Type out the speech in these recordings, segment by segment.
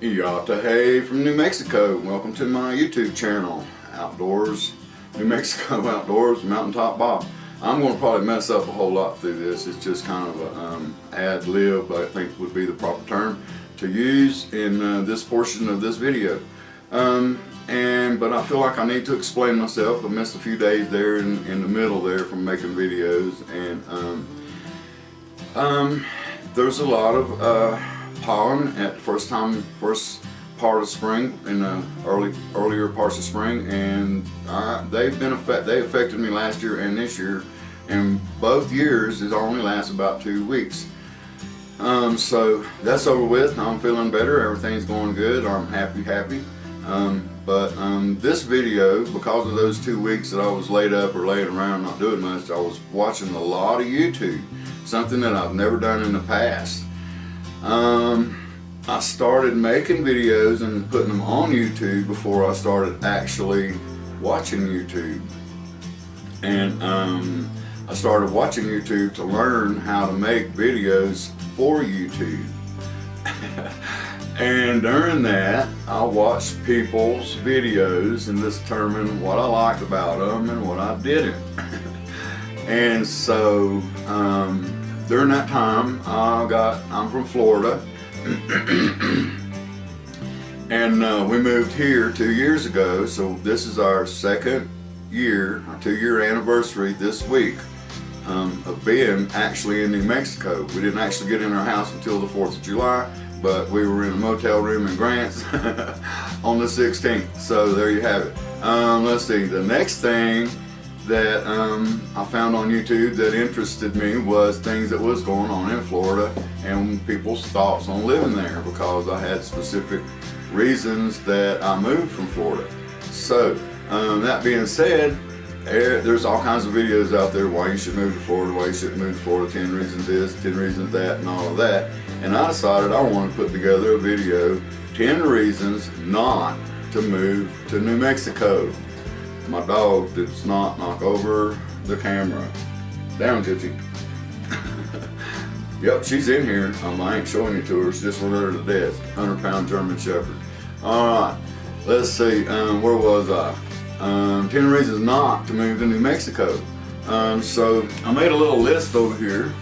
Yata Hey from New Mexico. Welcome to my YouTube channel, Outdoors, New Mexico Outdoors, Mountaintop Bob. I'm going to probably mess up a whole lot through this. It's just kind of a ad lib, I think would be the proper term to use in this portion of this video. But I feel like I need to explain myself. I missed a few days there in the middle there from making videos, and there's a lot of pollen at the first part of spring, in the earlier parts of spring, and they affected me last year and this year, and both years it only lasts about 2 weeks. So that's over with. I'm feeling better. Everything's going good. I'm happy. This video, because of those 2 weeks that I was laid up or laying around not doing much, I was watching a lot of YouTube, something that I've never done in the past. I started making videos and putting them on YouTube before I started actually watching YouTube. And I started watching YouTube to learn how to make videos for YouTube. And during that, I watched people's videos and determined what I liked about them and what I didn't. And so during that time, I'm from Florida, and we moved here 2 years ago. So this is our second year, our 2-year anniversary this week of being actually in New Mexico. We didn't actually get in our house until the 4th of July, but we were in a motel room in Grants on the 16th. So there you have it. Let's see, the next thing that I found on YouTube that interested me was things that was going on in Florida and people's thoughts on living there, because I had specific reasons that I moved from Florida. So that being said, there's all kinds of videos out there why you should move to Florida, why you shouldn't move to Florida, 10 reasons this, 10 reasons that, and all of that. And I decided I want to put together a video, 10 reasons not to move to New Mexico. My dog did not knock over the camera. Down, Gypsy. Yep, she's in here. I ain't showing you to her. She just went her to death. 100-pound German Shepherd. Alright, let's see. Where was I? 10 reasons not to move to New Mexico. So I made a little list over here.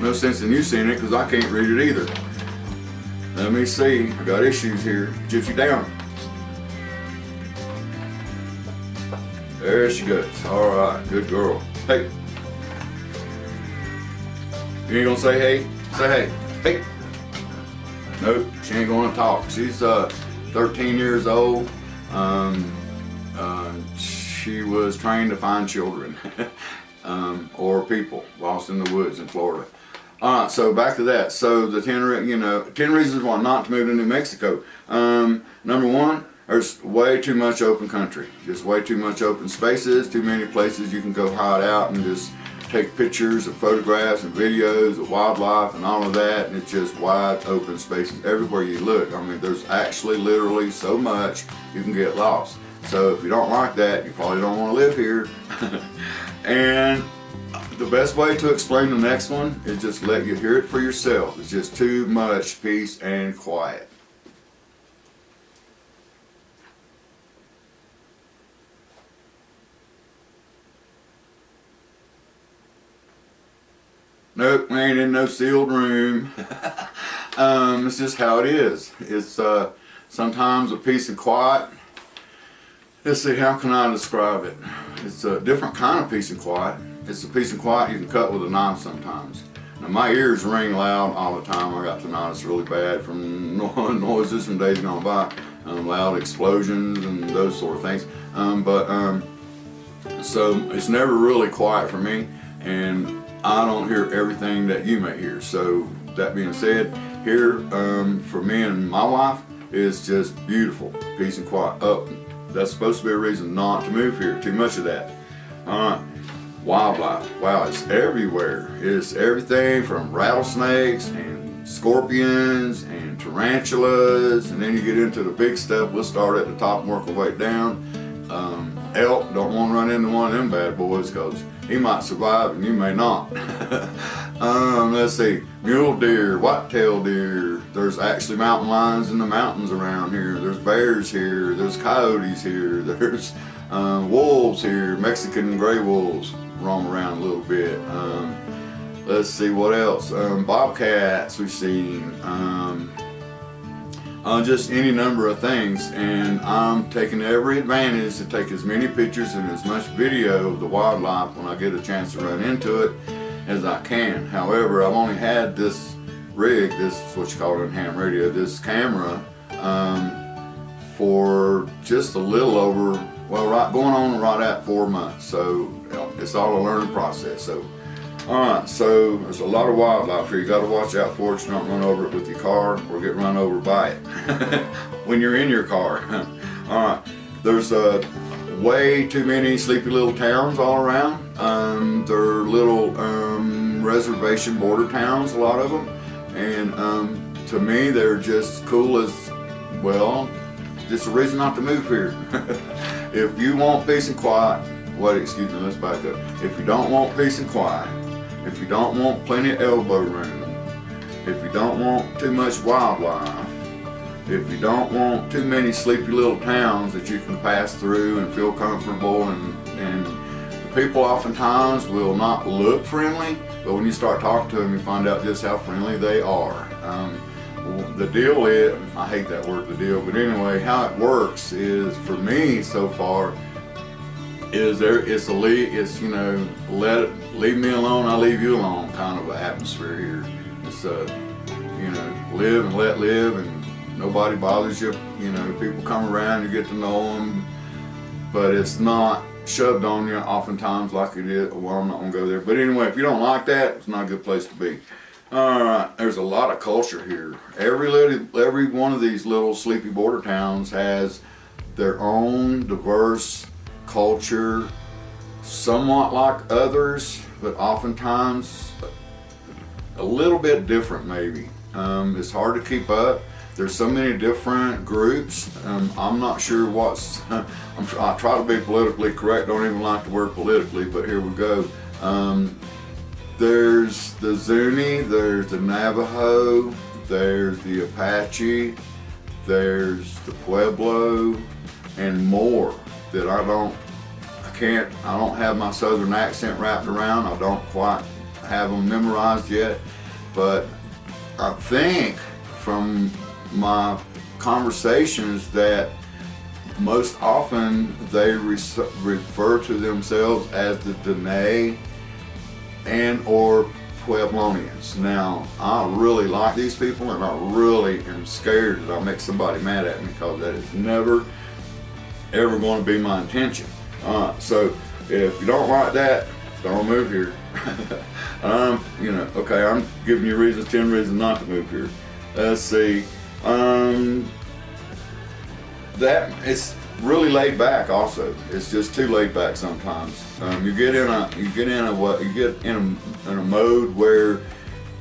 No sense in you seeing it because I can't read it either. Let me see. I got issues here. Gypsy down. There she goes. Alright, good girl. Hey. You ain't gonna say hey? Say hey. Hey. Nope, she ain't gonna talk. She's 13 years old. She was trained to find children or people lost in the woods in Florida. Alright, so back to that. So the 10 reasons why not to move to New Mexico. Number one, there's way too much open country. Just way too much open spaces, too many places you can go hide out and just take pictures and photographs and videos of wildlife and all of that, and it's just wide open spaces everywhere you look. I mean, there's actually literally so much you can get lost. So if you don't like that, you probably don't want to live here. And the best way to explain the next one is just let you hear it for yourself. It's just too much peace and quiet. Nope, we ain't in no sealed room. It's just how it is. It's sometimes a peace and quiet. Let's see, how can I describe it? It's a different kind of peace and quiet. It's a peace and quiet you can cut with a knife sometimes. Now my ears ring loud all the time. I got tinnitus really bad from noises from days gone by. Loud explosions and those sort of things. So it's never really quiet for me, and I don't hear everything that you may hear. So that being said, here for me and my wife, it's just beautiful, peace and quiet. That's supposed to be a reason not to move here. Too much of that. Wildlife. Wow, it's everywhere. It's everything from rattlesnakes and scorpions and tarantulas, and then you get into the big stuff. We'll start at the top and work our way down. Elk, don't want to run into one of them bad boys because he might survive and you may not. Let's see, mule deer, white-tailed deer. There's actually mountain lions in the mountains around here. There's bears here. There's coyotes here. There's wolves here. Mexican gray wolves roam around a little bit. Let's see what else. Bobcats we've seen. Just any number of things, and I'm taking every advantage to take as many pictures and as much video of the wildlife when I get a chance to run into it as I can. However, I've only had this rig, this is what you call it in ham radio, this camera, for just a little over, well, going on right at 4 months. So it's all a learning process. So, alright, so there's a lot of wildlife here. You got to watch out for it. You don't run over it with your car or get run over by it when you're in your car. Alright, there's way too many sleepy little towns all around. They're little reservation border towns, a lot of them, and to me they're just cool as, well, just a reason not to move here. If you want peace and quiet, excuse me, let's back up. If you don't want peace and quiet, if you don't want plenty of elbow room, if you don't want too much wildlife, if you don't want too many sleepy little towns that you can pass through and feel comfortable, and the people oftentimes will not look friendly, but when you start talking to them you find out just how friendly they are. The deal is, I hate that word, the deal, but anyway, how it works is, for me so far, is you know, leave me alone, I'll leave you alone kind of an atmosphere here. It's you know, live and let live, and nobody bothers you. You know, people come around, you get to know them, but it's not shoved on you oftentimes like it is. Well, I'm not gonna go there, but anyway, if you don't like that, it's not a good place to be. Alright, there's a lot of culture here. Every one of these little sleepy border towns has their own diverse culture, somewhat like others, but oftentimes a little bit different maybe. It's hard to keep up. There's so many different groups. I'm not sure what's, I try to be politically correct, don't even like the word politically, but here we go. There's the Zuni, there's the Navajo, there's the Apache, there's the Pueblo, and more that I don't have my southern accent wrapped around. I don't quite have them memorized yet, but I think from my conversations that most often they refer to themselves as the Dene and or Pueblonians. Now, I really like these people, and I really am scared that I'll make somebody mad at me, because that is never ever going to be my intention. So if you don't like that, don't move here. You know, okay, I'm giving you 10 reasons not to move here. Let's see. That it's really laid back. Also, it's just too laid back sometimes. You get in a mode where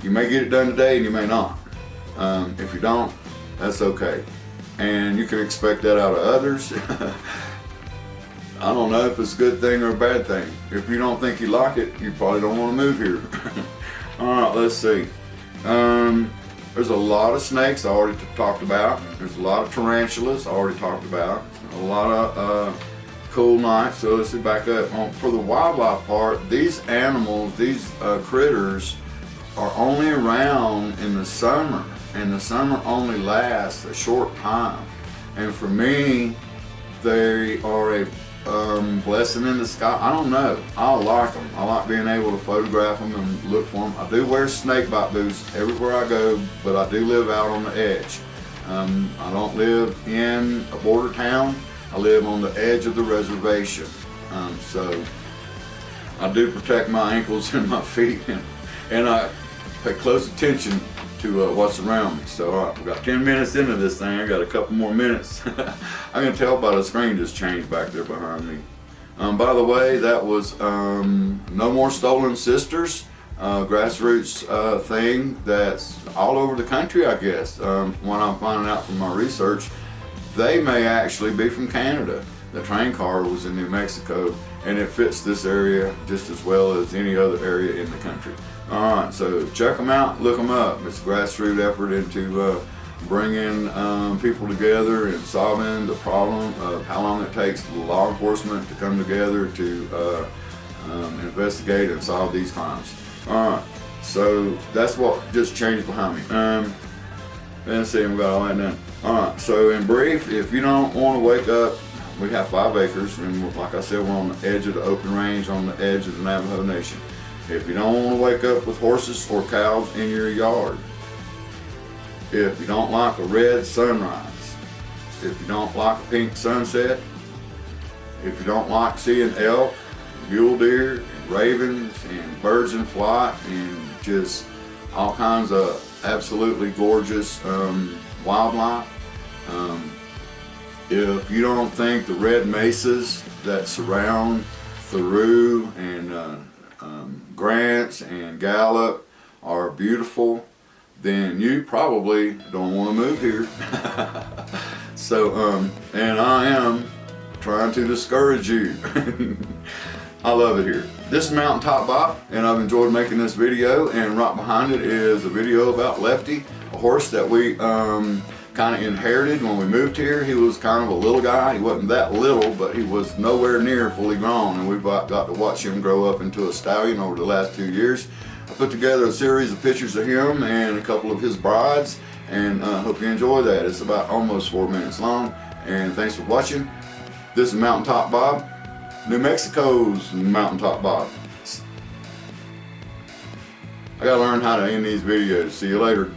you may get it done today and you may not. If you don't, that's okay, and you can expect that out of others. I don't know if it's a good thing or a bad thing. If you don't think you like it, you probably don't want to move here. Alright, let's see. There's a lot of snakes I already talked about. There's a lot of tarantulas I already talked about. A lot of cool nights. So let's see, back up. For the wildlife part, these animals, these critters, are only around in the summer, and the summer only lasts a short time. And for me, they are a blessing in the sky. I don't know. I like them. I like being able to photograph them and look for them. I do wear snake bite boots everywhere I go, but I do live out on the edge. I don't live in a border town. I live on the edge of the reservation. So I do protect my ankles and my feet, and I pay close attention to what's around me. So all right, we got 10 minutes into this thing. I got a couple more minutes. I can tell by the screen just changed back there behind me. By the way, that was No More Stolen Sisters, grassroots thing that's all over the country, I guess. When I'm finding out from my research, they may actually be from Canada. The train car was in New Mexico, and it fits this area just as well as any other area in the country. Alright, so check them out, look them up. It's a grassroots effort into bringing people together and solving the problem of how long it takes for law enforcement to come together to investigate and solve these crimes. Alright, so that's what just changed behind me. Let's see, we got all that done. Alright, so in brief, if you don't want to wake up, we have 5 acres, and like I said, we're on the edge of the open range, on the edge of the Navajo Nation. If you don't want to wake up with horses or cows in your yard, if you don't like a red sunrise, if you don't like a pink sunset, if you don't like seeing elk, mule deer, and ravens, and birds in flight, and just all kinds of absolutely gorgeous wildlife, if you don't think the red mesas that surround Thoreau and Grants and Gallup are beautiful, then you probably don't want to move here. So, and I am trying to discourage you. I love it here. This is Mountaintop Bob, and I've enjoyed making this video, and right behind it is a video about Lefty, a horse that we kind of inherited when we moved here. He was kind of a little guy. He wasn't that little, but he was nowhere near fully grown, and we've got to watch him grow up into a stallion over the last 2 years. I put together a series of pictures of him and a couple of his brides, and I hope you enjoy that. It's about almost 4 minutes long, and thanks for watching. This is Mountaintop Bob, New Mexico's Mountaintop Bob. I gotta learn how to end these videos. See you later.